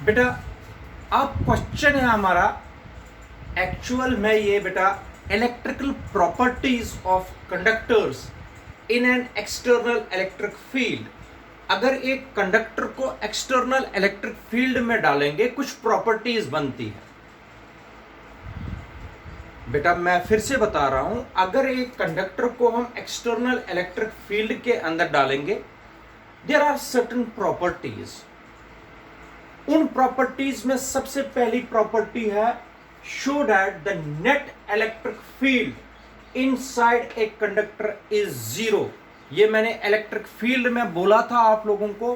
बेटा अब क्वेश्चन है हमारा एक्चुअल में ये बेटा electrical properties of conductors in an external electric field. अगर एक कंडक्टर को एक्सटर्नल इलेक्ट्रिक फील्ड में डालेंगे कुछ प्रॉपर्टीज बनती है। बेटा मैं फिर से बता रहा हूं, अगर एक कंडक्टर को हम एक्सटर्नल इलेक्ट्रिक फील्ड के अंदर डालेंगे देयर आर सर्टेन प्रॉपर्टीज। उन प्रॉपर्टीज में सबसे पहली प्रॉपर्टी है show that the net electric field inside a conductor is zero. ये मैंने इलेक्ट्रिक फील्ड में बोला था आप लोगों को,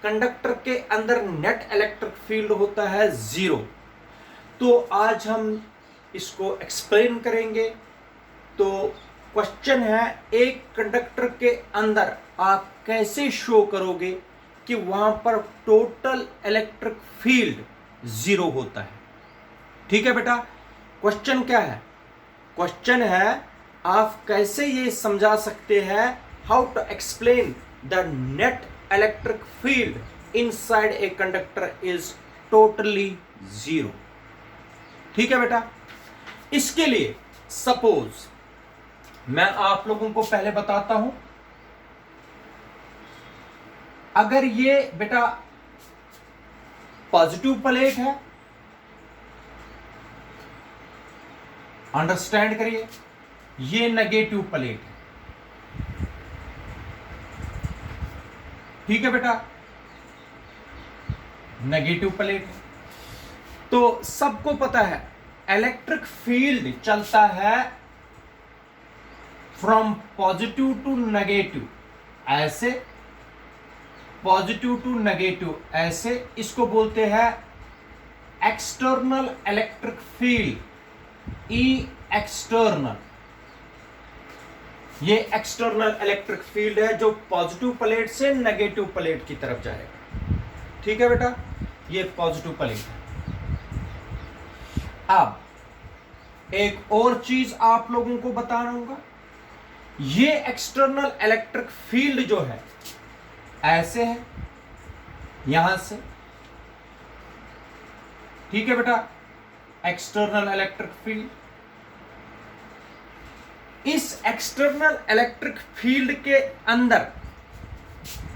कंडक्टर के अंदर नेट इलेक्ट्रिक फील्ड होता है जीरो। तो आज हम इसको एक्सप्लेन करेंगे। तो क्वेश्चन है एक कंडक्टर के अंदर आप कैसे शो करोगे कि वहां पर टोटल इलेक्ट्रिक फील्ड जीरो होता है। ठीक है बेटा, क्वेश्चन क्या है? क्वेश्चन है आप कैसे ये समझा सकते हैं how to explain the net electric field inside a conductor is totally zero. ठीक है बेटा, इसके लिए सपोज मैं आप लोगों को पहले बताता हूं, अगर ये बेटा पॉजिटिव प्लेट है, अंडरस्टैंड करिए, ये नेगेटिव प्लेट है। ठीक है बेटा, नेगेटिव प्लेट है। तो सबको पता है इलेक्ट्रिक फील्ड चलता है फ्रॉम पॉजिटिव टू नेगेटिव, ऐसे पॉजिटिव टू नेगेटिव ऐसे। इसको बोलते हैं एक्सटर्नल इलेक्ट्रिक फील्ड, ई एक्सटर्नल। ये एक्सटर्नल इलेक्ट्रिक फील्ड है जो पॉजिटिव प्लेट से नेगेटिव प्लेट की तरफ जाएगा। ठीक है बेटा, ये पॉजिटिव प्लेट है। अब एक और चीज आप लोगों को बता रहा हूं, ये एक्सटर्नल इलेक्ट्रिक फील्ड जो है ऐसे है यहां से। ठीक है बेटा, एक्सटर्नल इलेक्ट्रिक फील्ड, इस एक्सटर्नल इलेक्ट्रिक फील्ड के अंदर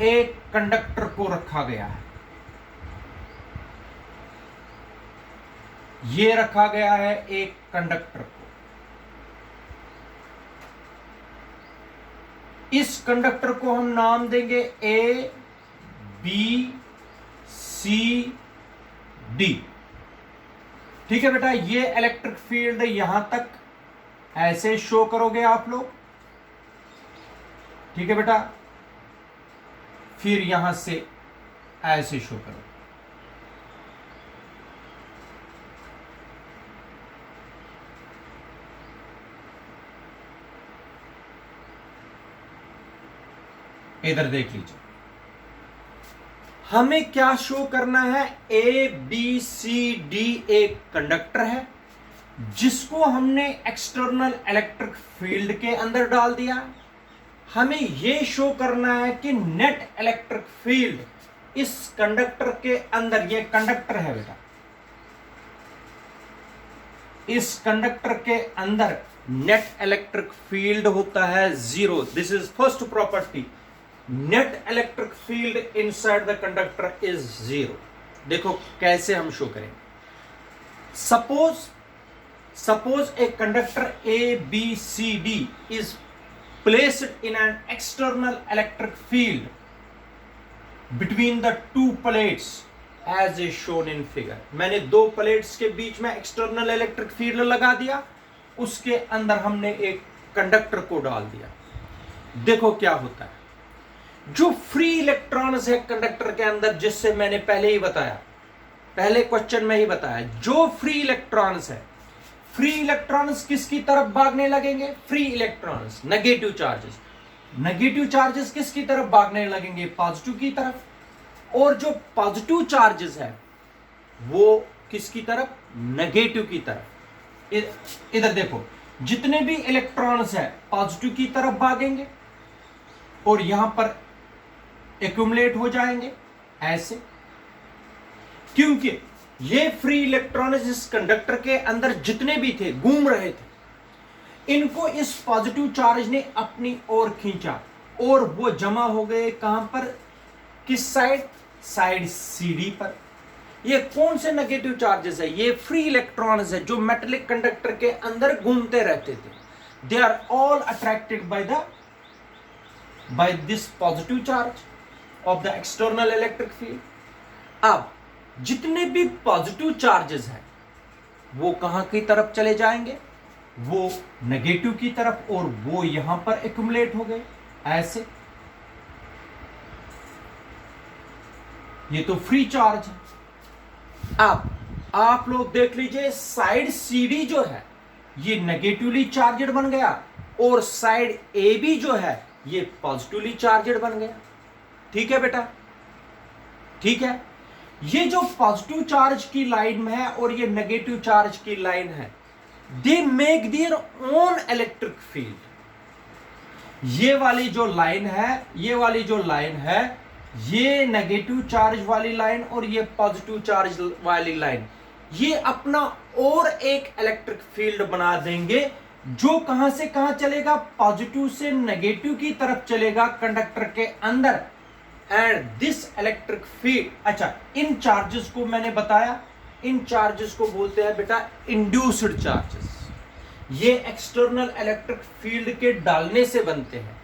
एक कंडक्टर को रखा गया है। ये रखा गया है एक कंडक्टर को। इस कंडक्टर को हम नाम देंगे ए बी सी डी। ठीक है बेटा, ये इलेक्ट्रिक फील्ड यहां तक ऐसे शो करोगे आप लोग। ठीक है बेटा, फिर यहां से ऐसे शो करो। इधर देख लीजिए, हमें क्या शो करना है? ए बी सी डी एक कंडक्टर है जिसको हमने एक्सटर्नल इलेक्ट्रिक फील्ड के अंदर डाल दिया। हमें यह शो करना है कि नेट इलेक्ट्रिक फील्ड इस कंडक्टर के अंदर, ये कंडक्टर है बेटा, इस कंडक्टर के अंदर नेट इलेक्ट्रिक फील्ड होता है zero. This is first property, net electric field inside the conductor is zero. देखो कैसे हम शो करेंगे। Suppose a conductor A B C D is placed in an external electric field between the two plates as a shown in figure. मैंने दो plates के बीच में external electric field लगा दिया, उसके अंदर हमने एक कंडक्टर को डाल दिया। देखो क्या होता है, जो फ्री इलेक्ट्रॉन्स है कंडक्टर के अंदर, जिससे मैंने पहले ही बताया, पहले क्वेश्चन में ही बताया, जो फ्री इलेक्ट्रॉन्स है, फ्री इलेक्ट्रॉन्स किसकी तरफ भागने लगेंगे? Free electrons, negative charges. Negative charges किसकी तरफ भागने लगेंगे? पॉजिटिव की तरफ। और जो पॉजिटिव चार्जेस है वो किसकी तरफ? नेगेटिव की तरफ। इधर देखो, जितने भी इलेक्ट्रॉन्स है पॉजिटिव की तरफ भागेंगे और यहां पर एक्यूमुलेट हो जाएंगे ऐसे। क्योंकि ये फ्री इलेक्ट्रॉन्स इस कंडक्टर के अंदर जितने भी थे, घूम रहे थे, इनको इस पॉजिटिव चार्ज ने अपनी ओर खींचा और वो जमा हो गए कहां पर, किस साइड, साइड CD पर। ये कौन से नेगेटिव चार्जेस है, ये फ्री इलेक्ट्रॉन्स है जो मेटेलिक कंडक्टर के अंदर घूमते रहते थे। They are all attracted by this positive charge of the external electric field. अब जितने भी पॉजिटिव चार्जेस हैं वो कहां की तरफ चले जाएंगे, वो नेगेटिव की तरफ, और वो यहां पर एक्युमुलेट हो गए ऐसे। ये तो फ्री चार्ज है। अब आप लोग देख लीजिए, साइड CD जो है ये नेगेटिवली चार्जड बन गया और साइड AB जो है ये पॉजिटिवली चार्जड बन गया। ठीक है बेटा, ठीक है। ये जो पॉजिटिव चार्ज की लाइन में है और ये नेगेटिव चार्ज की लाइन है, they make their own electric field. ये वाली जो लाइन है, ये वाली जो लाइन है, ये नेगेटिव चार्ज वाली लाइन और ये पॉजिटिव चार्ज वाली लाइन, ये अपना और एक इलेक्ट्रिक फील्ड बना देंगे जो कहां से कहां चलेगा, पॉजिटिव से नेगेटिव की तरफ चलेगा कंडक्टर के अंदर। एंड दिस इलेक्ट्रिक फील्ड, अच्छा, इन चार्जेस को मैंने बताया, इन चार्जेस को बोलते हैं बेटा इंड्यूस्ड चार्जेस। ये एक्सटर्नल इलेक्ट्रिक फील्ड के डालने से बनते हैं।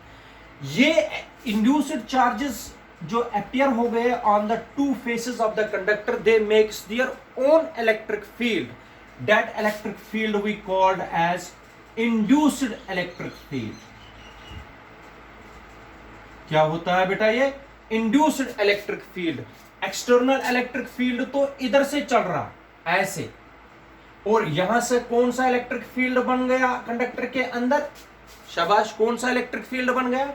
ये इंड्यूस्ड चार्जेस जो अपियर हो गए on the two faces of the conductor, they makes their own electric field. That electric field we called as induced electric field. क्या होता है बेटा, ये induced electric field. External electric field तो इधर से चल रहा ऐसे, और यहां से कौन सा इलेक्ट्रिक फील्ड बन गया कंडक्टर के अंदर, शाबाश, कौन सा इलेक्ट्रिक फील्ड बन गया,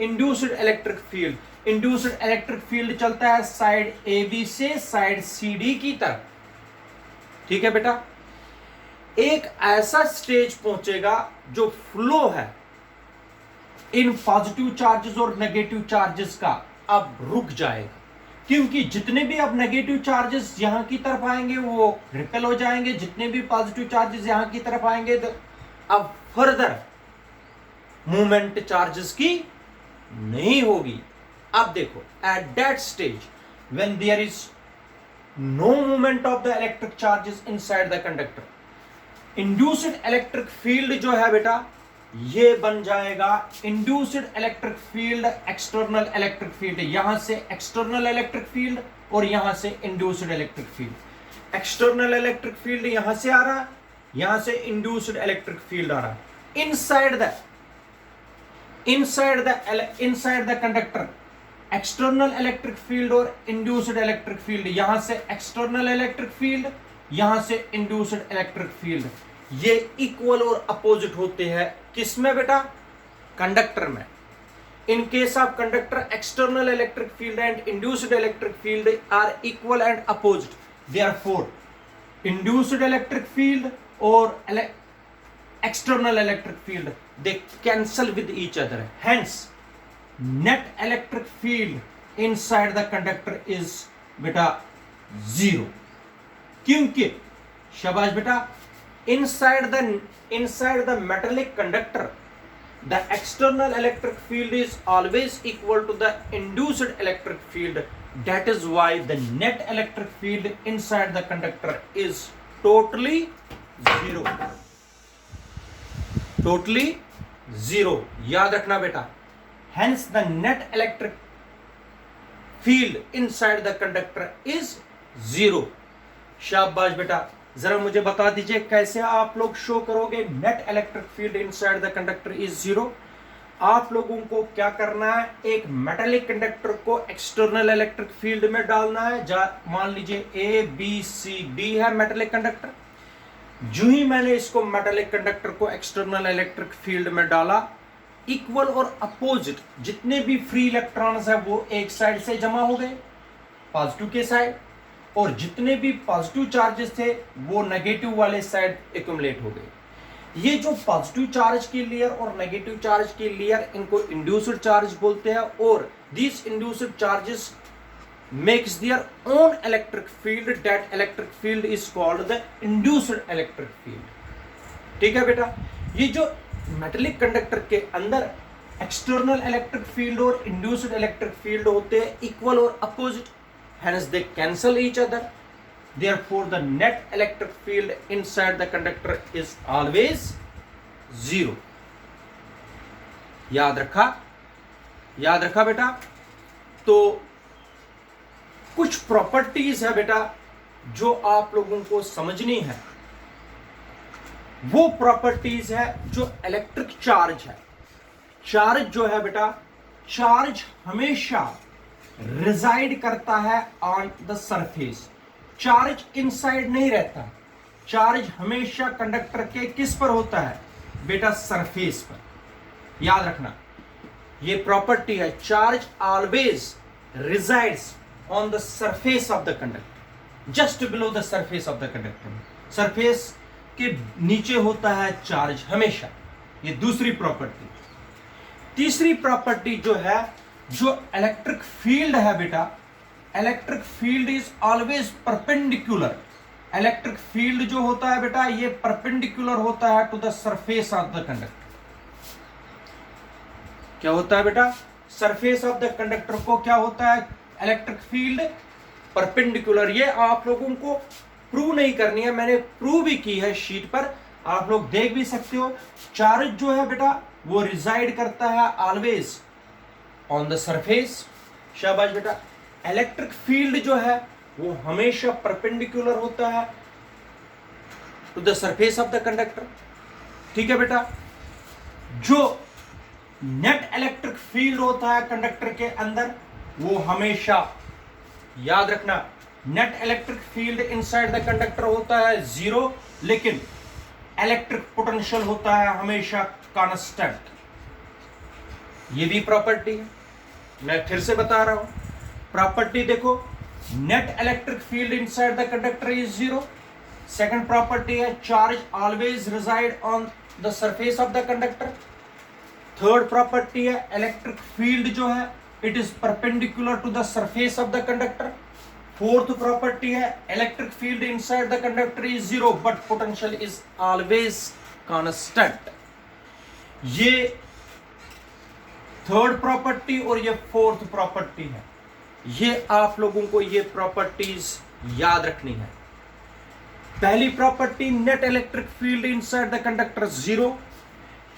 induced electric field. Induced electric field चलता है साइड AB से साइड CD की तरफ। ठीक है बेटा, एक ऐसा स्टेज पहुंचेगा जो फ्लो है इन पॉजिटिव चार्जेस और नेगेटिव चार्जेस का अब रुक जाएगा, क्योंकि जितने भी अब नेगेटिव चार्जेस यहां की तरफ आएंगे वो रिपेल हो जाएंगे, जितने भी पॉजिटिव चार्जेस यहां की तरफ आएंगे तो अब फर्दर मूवमेंट चार्जेस की नहीं होगी। अब देखो, at that stage when there is no movement of the electric charges inside the conductor, induced electric field जो है बेटा ये बन जाएगा induced electric field, external electric field. यहां से एक्सटर्नल इलेक्ट्रिक फील्ड और यहां से induced electric field. External electric field यहां से आ रहा, यहां से इंड्यूस्ड इलेक्ट्रिक फील्ड आ रहा। Inside the conductor external electric field और इंड्यूस्ड इलेक्ट्रिक फील्ड, यहां से एक्सटर्नल इलेक्ट्रिक फील्ड, यहां से इंड्यूस्ड इलेक्ट्रिक फील्ड, ये इक्वल और अपोजिट होते हैं। किसमें बेटा, कंडक्टर में। In case of conductor external electric field and induced electric field are equal and opposite, therefore induced electric field और external electric field, they cancel with each other, hence net electric field inside the conductor is beta zero। क्योंकि शाबाश बेटा, inside the metallic conductor the external electric field is always equal to the induced electric field, that is why the net electric field inside the conductor is totally zero, totally zero. याद रखना बेटा, hence the net electric field inside the conductor is zero. शाबाश बेटा, जरा मुझे बता दीजिए कैसे आप लोग शो करोगे net electric field inside the conductor is zero. आप लोगों को क्या करना है, एक मेटालिक कंडक्टर को एक्सटर्नल इलेक्ट्रिक फील्ड में डालना है। मान लीजिए ABCD है मेटालिक कंडक्टर। जो ही मैंने इसको मेटालिक कंडक्टर को एक्सटर्नल इलेक्ट्रिक फील्ड में डाला, इक्वल और अपोजिट जितने भी फ्री इलेक्ट्रॉन्स है वो एक साइड से जमा हो गए पॉजिटिव के साइड, और जितने भी पॉजिटिव चार्जेस थे वो नेगेटिव वाले साइड एक्युमुलेट हो गए। ये जो पॉजिटिव चार्ज की लेयर और नेगेटिव चार्ज की लेयर, इनको इंड्यूस्ड चार्ज बोलते हैं। और this induced charges makes their own electric field. That electric field is called the induced electric field. ठीक है बेटा, ये जो मेटेलिक कंडक्टर के अंदर एक्सटर्नल इलेक्ट्रिक फील्ड और इंड्यूस्ड इलेक्ट्रिक फील्ड होते हैं इक्वल और opposite, hence they cancel each other, therefore the net electric field inside the conductor is always zero. याद रखा बेटा। तो कुछ प्रॉपर्टीज है बेटा जो आप लोगों को समझनी है, वो प्रॉपर्टीज है जो इलेक्ट्रिक चार्ज है। चार्ज जो है बेटा, चार्ज हमेशा रिजाइड करता है on the surface, charge inside नहीं रहता। चार्ज हमेशा कंडक्टर के किस पर होता है बेटा, सरफेस पर। याद रखना, ये प्रॉपर्टी है, charge always resides on the surface of the conductor, just below the surface of the conductor. Surface के नीचे होता है चार्ज हमेशा। ये दूसरी प्रॉपर्टी। तीसरी प्रॉपर्टी जो है, जो इलेक्ट्रिक फील्ड है बेटा, electric field is always perpendicular. Electric field जो होता है बेटा, ये परपेंडिकुलर होता है to the surface of the conductor. क्या होता है बेटा, सरफेस ऑफ द कंडक्टर को क्या होता है, इलेक्ट्रिक फील्ड परपेंडिकुलर। ये आप लोगों को प्रूव नहीं करनी है, मैंने प्रूव भी की है शीट पर, आप लोग देख भी सकते हो। चार्ज जो है बेटा वो रिजाइड करता है ऑलवेज ऑन द सरफेस। शाबाश बेटा। इलेक्ट्रिक फील्ड जो है वो हमेशा परपेंडिकुलर होता है to the surface of the conductor. ठीक है बेटा। जो नेट इलेक्ट्रिक फील्ड होता है कंडक्टर के अंदर, वो हमेशा याद रखना, net electric field inside the conductor होता है जीरो, लेकिन इलेक्ट्रिक पोटेंशियल होता है हमेशा कांस्टेंट। ये भी प्रॉपर्टी है, मैं फिर से बता रहा हूं। प्रॉपर्टी देखो, net electric field inside the conductor is zero. Second property है, charge always resides on the surface of the conductor. Third property है, इलेक्ट्रिक फील्ड जो है it is perpendicular to the surface of the conductor. Fourth property है, electric field inside the conductor is zero but potential is always constant. ये third property और ये fourth property है। ये आप लोगों को ये प्रॉपर्टीज याद रखनी है। पहली property, net electric field inside the conductor zero,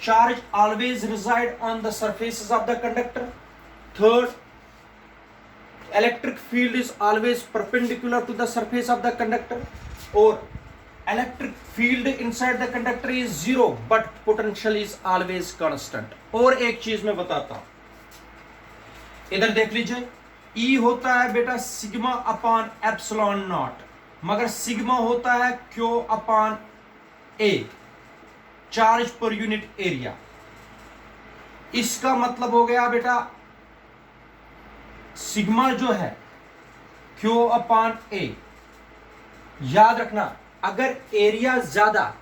charge always reside on the surfaces of the conductor. Third, electric field is always perpendicular to the surface of the conductor, or electric field inside the conductor is zero but potential is always constant. और एक चीज मैं बताता हूं, इधर देख लीजिए, E होता है बेटा सिग्मा अपॉन एप्सिलॉन नॉट, मगर सिग्मा होता है Q upon A, charge per unit area. इसका मतलब हो गया बेटा, सिग्मा जो है Q अपॉन A। याद रखना, अगर एरिया ज्यादा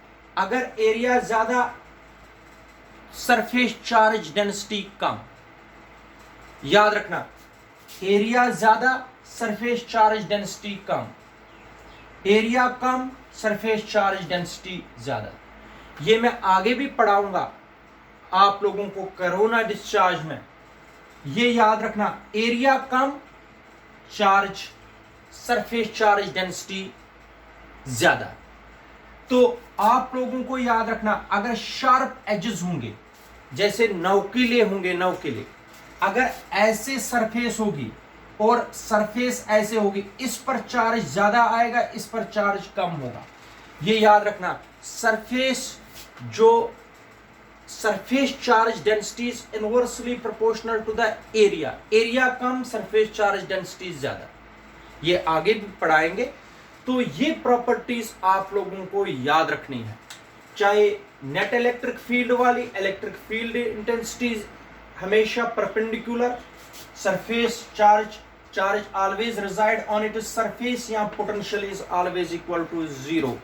सरफेस चार्ज डेंसिटी कम। याद रखना, एरिया ज्यादा सरफेस चार्ज डेंसिटी कम, एरिया कम सरफेस चार्ज डेंसिटी ज्यादा। ये मैं आगे भी पढ़ाऊंगा आप लोगों को कोरोना डिस्चार्ज में। ये याद रखना, एरिया कम, चार्ज सरफेस चार्ज डेंसिटी ज्यादा। तो आप लोगों को याद रखना, अगर शार्प एजेस होंगे, जैसे नौकीले होंगे, नौकीले, अगर ऐसे सरफेस होगी और सरफेस ऐसे होगी, इस पर चार्ज ज्यादा आएगा, इस पर चार्ज कम होगा। ये याद रखना, surface charge density is inversely proportional to the area. Area कम, सरफेस चार्ज डेंसिटी ज्यादा। ये आगे भी पढ़ाएंगे। तो ये प्रॉपर्टीज आप लोगों को याद रखनी है। चाहे नेट इलेक्ट्रिक फील्ड वाली, इलेक्ट्रिक फील्ड इंटेंसिटी हमेशा perpendicular, surface charge always resides on it surface, या potential is always equal to zero.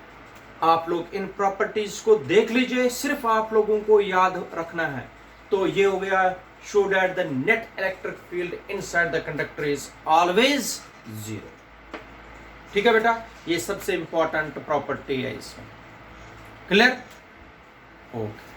आप लोग इन प्रॉपर्टीज को देख लीजिए, सिर्फ आप लोगों को याद रखना है। तो ये हो गया show that the net electric field inside the conductor is always zero. ठीक है बेटा, ये सबसे इंपॉर्टेंट प्रॉपर्टी है इसमें. क्लियर? ओके.